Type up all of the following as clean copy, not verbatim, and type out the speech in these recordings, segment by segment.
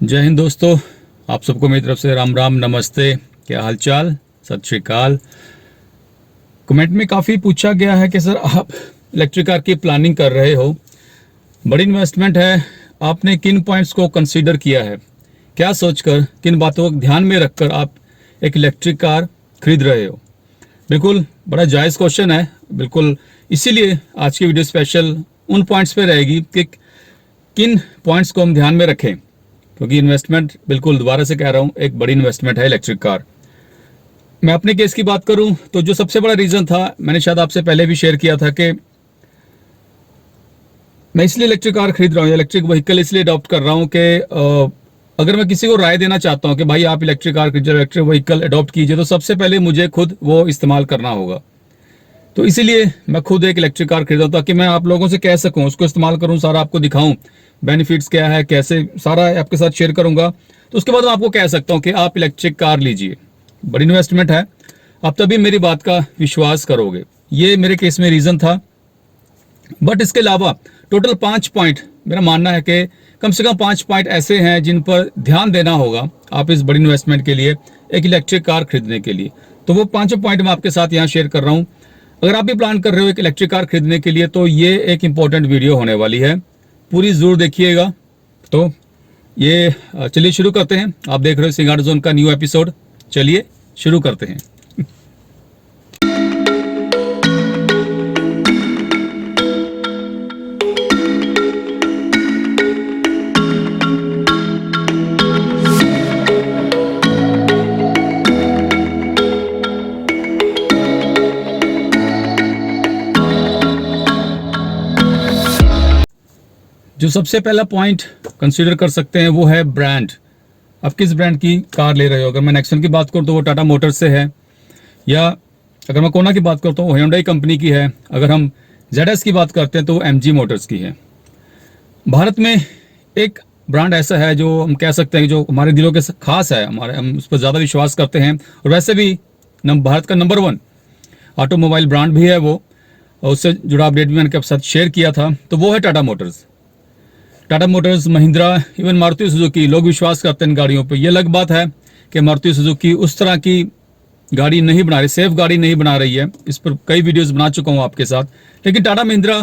जय हिंद दोस्तों। आप सबको मेरी तरफ से राम राम, नमस्ते। क्या हालचाल, सत श्री अकाल। कमेंट में काफ़ी पूछा गया है कि सर आप इलेक्ट्रिक कार की प्लानिंग कर रहे हो, बड़ी इन्वेस्टमेंट है, आपने किन पॉइंट्स को कंसीडर किया है, क्या सोचकर, किन बातों को ध्यान में रखकर आप एक इलेक्ट्रिक कार खरीद रहे हो। बिल्कुल बड़ा जायज़ क्वेश्चन है। बिल्कुल इसीलिए आज की वीडियो स्पेशल उन पॉइंट्स पे रहेगी कि किन पॉइंट्स को हम ध्यान में रखें, क्योंकि इन्वेस्टमेंट, बिल्कुल दोबारा से कह रहा हूँ, एक बड़ी इन्वेस्टमेंट है इलेक्ट्रिक कार। मैं अपने केस की बात करूं तो जो सबसे बड़ा रीज़न था, मैंने शायद आपसे पहले भी शेयर किया था कि मैं इसलिए इलेक्ट्रिक कार खरीद रहा हूँ, इलेक्ट्रिक व्हीकल इसलिए अडॉप्ट कर रहा हूँ कि अगर मैं किसी को राय देना चाहता हूँ कि भाई आप इलेक्ट्रिक कार खरीदिए, इलेक्ट्रिक व्हीकल अडॉप्ट कीजिए, तो सबसे पहले मुझे खुद वो इस्तेमाल करना होगा। तो इसीलिए मैं खुद एक इलेक्ट्रिक कार खरीदा ताकि मैं आप लोगों से कह सकूं, उसको इस्तेमाल करूं, सारा आपको दिखाऊं, बेनिफिट्स क्या है, कैसे, सारा आपके साथ शेयर करूंगा। तो उसके बाद मैं आपको कह सकता हूं कि आप इलेक्ट्रिक कार लीजिए। बड़ी इन्वेस्टमेंट है, आप तभी मेरी बात का विश्वास करोगे। ये मेरे केस में रीज़न था। बट इसके अलावा टोटल 5 पॉइंट मेरा मानना है कि कम से कम 5 पॉइंट ऐसे हैं जिन पर ध्यान देना होगा आप इस बड़ी इन्वेस्टमेंट के लिए, एक इलेक्ट्रिक कार खरीदने के लिए। तो वो 5 पॉइंट मैं आपके साथ यहाँ शेयर कर रहा हूँ। अगर आप भी प्लान कर रहे हो एक इलेक्ट्रिक कार खरीदने के लिए, तो ये एक इंपॉर्टेंट वीडियो होने वाली है, पूरी जरूर देखिएगा। तो ये चलिए शुरू करते हैं। आप देख रहे हो सिंगार जोन का न्यू एपिसोड। चलिए शुरू करते हैं। जो सबसे पहला पॉइंट कंसीडर कर सकते हैं वो है ब्रांड। आप किस ब्रांड की कार ले रहे हो। अगर मैं नेक्सन की बात करूं तो वो टाटा मोटर्स से है, या अगर मैं कोना की बात करता हूँ वो Hyundai कंपनी की है। अगर हम ZS की बात करते हैं तो वो MG मोटर्स की है। भारत में एक ब्रांड ऐसा है जो हम कह सकते हैं जो हमारे दिलों के खास है, हमारे, हम उस पर ज़्यादा विश्वास करते हैं, और वैसे भी भारत का नंबर 1 ऑटोमोबाइल ब्रांड भी है वो। और उससे जुड़ा अपडेट भी मैंने आपके साथ शेयर किया था। तो वो है Tata Motors. Tata Motors, Mahindra, even Maruti Suzuki, लोग विश्वास करते हैं इन गाड़ियों पे। ये अलग बात है कि मारुति सुजुकी उस तरह की गाड़ी नहीं बना रही, सेफ गाड़ी नहीं बना रही है। इस पर कई वीडियोस बना चुका हूँ आपके साथ। लेकिन टाटा महिंद्रा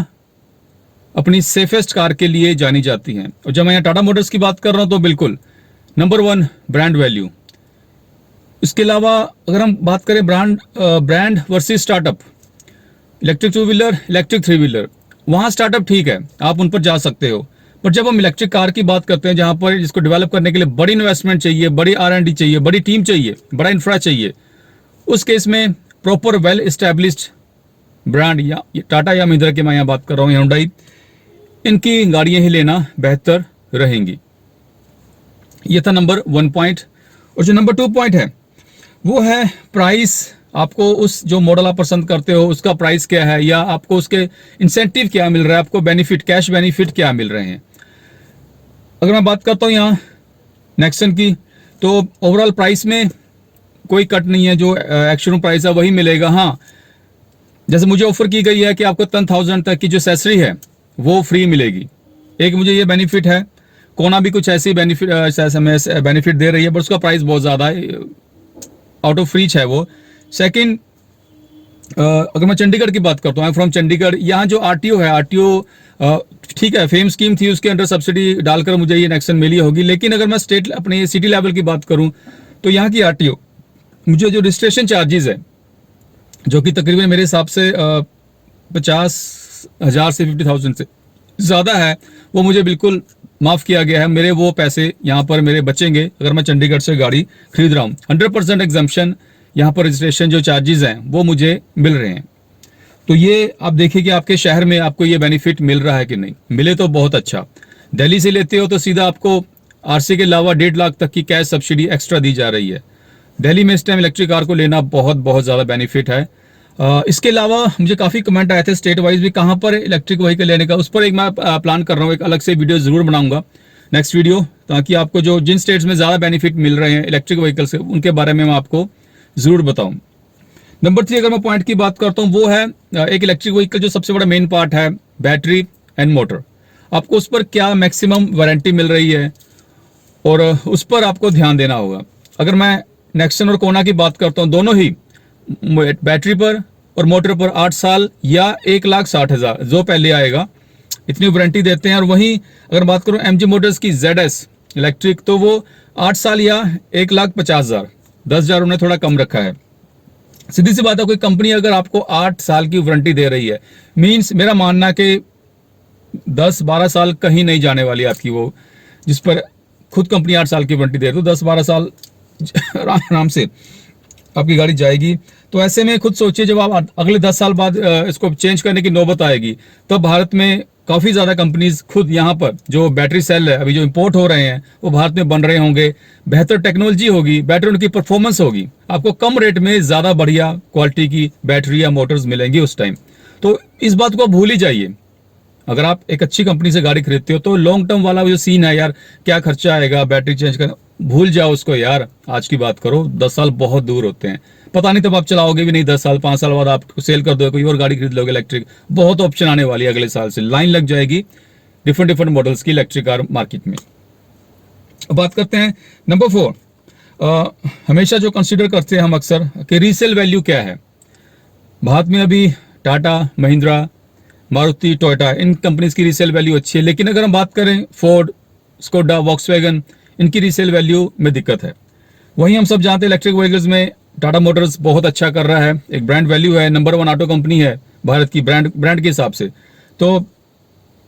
अपनी सेफेस्ट कार के लिए जानी जाती हैं। और जब मैं यहाँ टाटा मोटर्स की बात कर रहा हूँ तो बिल्कुल नंबर 1 ब्रांड वैल्यू। इसके अलावा अगर हम बात करें brand versus startup, electric 2 wheeler, electric 3 wheeler, वहाँ स्टार्टअप ठीक है, आप उन पर जा सकते हो। पर जब हम इलेक्ट्रिक कार की बात करते हैं, जहां पर जिसको डेवलप करने के लिए बड़ी इन्वेस्टमेंट चाहिए, बड़ी R&D चाहिए, बड़ी टीम चाहिए, बड़ा इंफ्रा चाहिए, उस केस में प्रॉपर वेल एस्टेब्लिश्ड ब्रांड या टाटा या महिंद्रा की मैं यहाँ बात कर रहा हूँ, Hyundai, इनकी गाड़ियाँ ही लेना बेहतर रहेंगी। ये था नंबर 1 पॉइंट। और जो नंबर 2 पॉइंट है वो है प्राइस। आपको उस जो मॉडल आप पसंद करते हो उसका प्राइस क्या है, या आपको उसके इंसेंटिव क्या मिल रहा है, आपको बेनिफिट, कैश बेनिफिट क्या मिल रहे हैं। अगर मैं बात करता हूँ यहाँ नेक्सन की, तो ओवरऑल प्राइस में कोई कट नहीं है, जो एक्चुअल प्राइस है वही मिलेगा। हाँ, जैसे मुझे ऑफर की गई है कि आपको 10,000 तक की जो एक्सेसरी है वो फ्री मिलेगी। एक मुझे ये बेनिफिट है। कोना भी कुछ ऐसी बेनिफिट दे रही है, बट उसका प्राइस बहुत ज़्यादा है, आउट ऑफ रीच है वो। सेकेंड, अगर मैं चंडीगढ़ की बात करता हूँ, फ्रॉम चंडीगढ़, यहाँ जो RTO है, RTO ठीक है, फेम स्कीम थी, उसके अंडर सब्सिडी डालकर मुझे ये नेक्सन मिली होगी। लेकिन अगर मैं स्टेट, अपने सिटी लेवल की बात करूँ, तो यहाँ की RTO मुझे जो रजिस्ट्रेशन चार्जेस है, जो कि तकरीबन मेरे हिसाब से 50,000 से 50,000 से ज़्यादा है, वो मुझे बिल्कुल माफ़ किया गया है। मेरे वो पैसे यहाँ पर मेरे बचेंगे अगर मैं चंडीगढ़ से गाड़ी खरीद रहा हूँ। 100% एग्जम्पशन, यहाँ पर रजिस्ट्रेशन जो चार्जेस हैं वो मुझे मिल रहे हैं। तो ये आप देखिए कि आपके शहर में आपको ये बेनिफिट मिल रहा है कि नहीं। मिले तो बहुत अच्छा। दिल्ली से लेते हो तो सीधा आपको RC के अलावा 1.5 लाख तक की कैश सब्सिडी एक्स्ट्रा दी जा रही है। दिल्ली में इस टाइम इलेक्ट्रिक कार को लेना बहुत ज़्यादा बेनिफिट है। इसके अलावा मुझे काफ़ी कमेंट आए थे स्टेट वाइज भी, कहाँ पर इलेक्ट्रिक व्हीकल लेने का। उस पर एक मैं प्लान कर रहा हूँ, एक अलग से वीडियो ज़रूर बनाऊंगा, नेक्स्ट वीडियो, ताकि आपको जो जिन स्टेट्स में ज़्यादा बेनिफिट मिल रहे हैं इलेक्ट्रिक व्हीकल से, उनके बारे में मैं आपको ज़रूर बताऊँ। नंबर 3 अगर मैं पॉइंट की बात करता हूँ, वो है एक इलेक्ट्रिक व्हीकल जो सबसे बड़ा मेन पार्ट है, बैटरी एंड मोटर। आपको उस पर क्या मैक्सिमम वारंटी मिल रही है, और उस पर आपको ध्यान देना होगा। अगर मैं नेक्सन और कोना की बात करता हूँ, दोनों ही बैटरी पर और मोटर पर 8 साल या 1,60,000 जो पहले आएगा इतनी वारंटी देते हैं। और वहीं अगर बात करूँ MG मोटर्स की ZS इलेक्ट्रिक, तो वो 8 साल या 1,50,000, 10,000 उन्हें थोड़ा कम रखा है। सीधी सी बात है, कोई कंपनी अगर आपको 8 साल की वारंटी दे रही है, मीन्स मेरा मानना कि 10-12 साल कहीं नहीं जाने वाली आपकी वो, जिस पर खुद कंपनी 8 साल की वारंटी दे, तो 10-12 साल आराम से आपकी गाड़ी जाएगी। तो ऐसे में खुद सोचिए, जब आप अगले 10 साल बाद इसको चेंज करने की नौबत आएगी, तब भारत में काफ़ी ज़्यादा कंपनीज खुद यहाँ पर जो बैटरी सेल है अभी जो इंपोर्ट हो रहे हैं वो भारत में बन रहे होंगे। बेहतर टेक्नोलॉजी होगी, बेटर उनकी परफॉर्मेंस होगी, आपको कम रेट में ज़्यादा बढ़िया क्वालिटी की बैटरी या मोटर्स मिलेंगी उस टाइम। तो इस बात को भूल ही जाइए। अगर आप एक अच्छी कंपनी से गाड़ी खरीदते हो तो लॉन्ग टर्म वाला जो सीन है यार, क्या खर्चा आएगा बैटरी चेंज करना, भूल जाओ उसको यार। आज की बात करो, 10 साल बहुत दूर होते हैं, पता नहीं तब आप चलाओगे भी नहीं। 10 साल 5 साल बाद आप सेल कर दो, कोई और गाड़ी खरीद लोगे इलेक्ट्रिक। बहुत ऑप्शन आने वाली है अगले साल से, लाइन लग जाएगी डिफरेंट मॉडल्स की इलेक्ट्रिक कार मार्केट में। अब बात करते हैं नंबर 4। हमेशा जो कंसिडर करते हैं हम अक्सर कि रीसेल वैल्यू क्या है। भारत में अभी टाटा, महिंद्रा, मारुति, टोयोटा, इन कंपनीज की रीसेल वैल्यू अच्छी है। लेकिन अगर हम बात करें फोर्ड, स्कोडा, वॉक्सवैगन, इनकी रीसेल वैल्यू में दिक्कत है। वहीं हम सब जानते हैं इलेक्ट्रिक व्हीकल्स में टाटा मोटर्स बहुत अच्छा कर रहा है, एक ब्रांड वैल्यू है, नंबर 1 ऑटो कंपनी है भारत की ब्रांड के हिसाब से। तो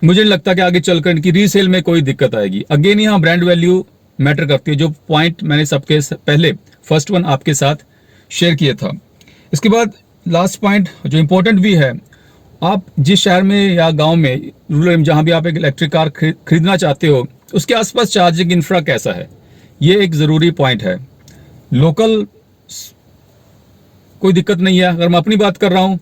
मुझे नहीं लगता कि आगे चलकर इनकी रीसेल में कोई दिक्कत आएगी। अगेन यहाँ ब्रांड वैल्यू मैटर करती है, जो पॉइंट मैंने सबके पहले फर्स्ट वन आपके साथ शेयर किया था। इसके बाद लास्ट पॉइंट जो इंपॉर्टेंट भी है, आप जिस शहर में या गांव में, रूरल में, जहां भी आप एक इलेक्ट्रिक कार खरीदना चाहते हो, उसके आसपास चार्जिंग इंफ्रा कैसा है, ये एक ज़रूरी पॉइंट है। लोकल कोई दिक्कत नहीं है। अगर मैं अपनी बात कर रहा हूँ,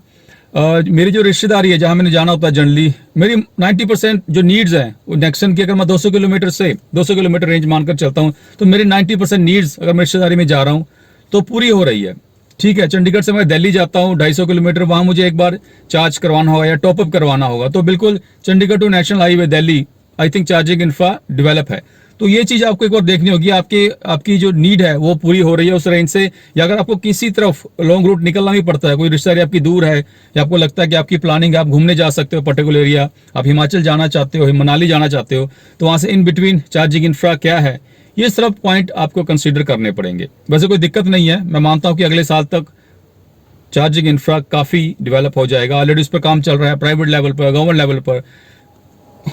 मेरी जो रिश्तेदारी है जहाँ मैंने जाना होता है जनरली, मेरी 90% जो नीड्स हैं वो नेक्सन की, अगर मैं 200 किलोमीटर रेंज मानकर चलता हूँ, तो मेरी 90% नीड्स अगर मैं रिश्तेदारी में जा रहा हूँ तो पूरी हो रही है। ठीक है, चंडीगढ़ से मैं दिल्ली जाता हूँ 250 किलोमीटर, वहाँ मुझे एक बार चार्ज करवाना होगा या टॉपअप करवाना होगा, तो बिल्कुल Chandigarh to national highway Delhi, I think charging infra develop है। तो ये चीज़ आपको एक बार देखनी होगी, आपकी जो नीड है वो पूरी हो रही है उस रेंज से। या अगर आपको किसी तरफ लॉन्ग रूट निकलना भी पड़ता है, कोई रिश्तेदारी आपकी दूर है, या आपको लगता है कि आपकी प्लानिंग है, आप घूमने जा सकते हो पर्टिकुलर एरिया, आप हिमाचल जाना चाहते हो, मनाली जाना चाहते हो, तो वहाँ से इन बिटवीन चार्जिंग इंफ्रा क्या है, ये सब पॉइंट आपको कंसिडर करने पड़ेंगे। वैसे कोई दिक्कत नहीं है, मैं मानता हूँ कि अगले साल तक चार्जिंग इंफ्रा काफ़ी डेवलप हो जाएगा। ऑलरेडी उस पर काम चल रहा है, प्राइवेट लेवल पर, गवर्नमेंट लेवल पर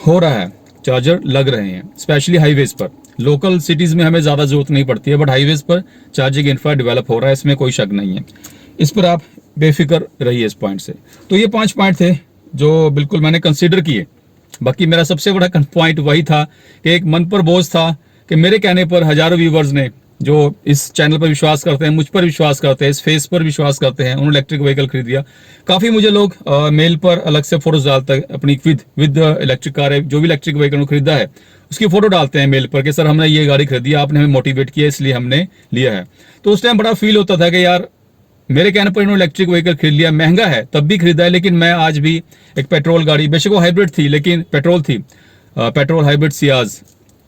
हो रहा है, चार्जर लग रहे हैं, स्पेशली हाईवेज पर। लोकल सिटीज़ में हमें ज़्यादा जरूरत नहीं पड़ती है, बट हाईवेज पर चार्जिंग इंफ्रा डेवलप हो रहा है, इसमें कोई शक नहीं है। इस पर आप बेफिक्र रहिए इस पॉइंट से। तो ये 5 पॉइंट थे जो बिल्कुल मैंने कंसिडर किए। बाकी मेरा सबसे बड़ा पॉइंट वही था कि एक मन पर बोझ था कि मेरे कहने पर हज़ारों व्यूवर्स ने, जो इस चैनल पर विश्वास करते हैं, मुझ पर विश्वास करते हैं, इस फेस पर विश्वास करते हैं, उन्होंने इलेक्ट्रिक व्हीकल खरीद लिया। काफ़ी मुझे लोग मेल पर अलग से फोटोज डालते हैं अपनी विद इलेक्ट्रिक कार है, जो भी इलेक्ट्रिक व्हीकल खरीदा है उसकी फोटो डालते हैं मेल पर कि सर हमने ये गाड़ी खरीदी, आपने हमें मोटिवेट किया इसलिए हमने लिया है। तो उस टाइम बड़ा फील होता था कि यार मेरे कहने पर इन्होंने इलेक्ट्रिक व्हीकल खरीद लिया, महंगा है तब भी खरीदा है, लेकिन मैं आज भी एक पेट्रोल गाड़ी, बेशक वो हाइब्रिड थी लेकिन पेट्रोल थी, पेट्रोल हाइब्रिड सियाज,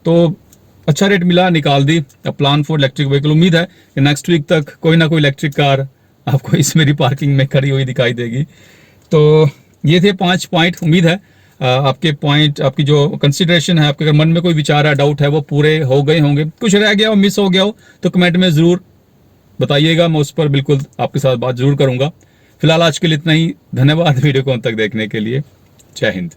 तो अच्छा रेट मिला, निकाल दी। अब प्लान फॉर इलेक्ट्रिक व्हीकल, उम्मीद है कि नेक्स्ट वीक तक कोई ना कोई इलेक्ट्रिक कार आपको इस मेरी पार्किंग में खड़ी हुई दिखाई देगी। तो ये थे 5 पॉइंट। उम्मीद है आपके पॉइंट, आपकी जो कंसिडरेशन है, आपके अगर मन में कोई विचार है, डाउट है, वो पूरे हो गए होंगे। कुछ रह गया हो, मिस हो गया हो तो कमेंट में ज़रूर बताइएगा, मैं उस पर बिल्कुल आपके साथ बात जरूर करूँगा। फिलहाल आज के लिए इतना ही। धन्यवाद वीडियो को अंत तक देखने के लिए। जय हिंद।